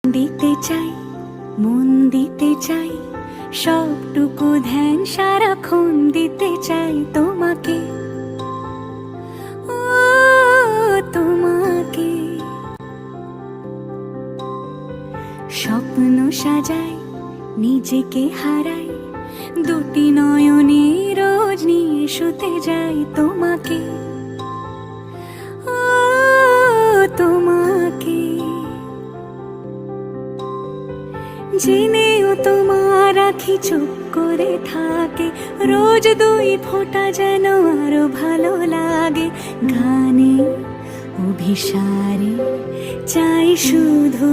দিতে চাই, মন দিতে চাই, সবটুকু ধ্যান সারাক্ষণ দিতে চাই তোমাকে, ও তোমাকে। স্বপ্ন সাজাই, নিজেকে হারাই, দুটি নয়নে রোজ নিয়ে শুতে যাই তোমাকে, ও তোমাকে। জেনেও তোমার আখি চুপ করে থাকে, রোজ দুই ফোঁটা যেন আরো ভালো লাগে। গানে অভিসারে চাই শুধু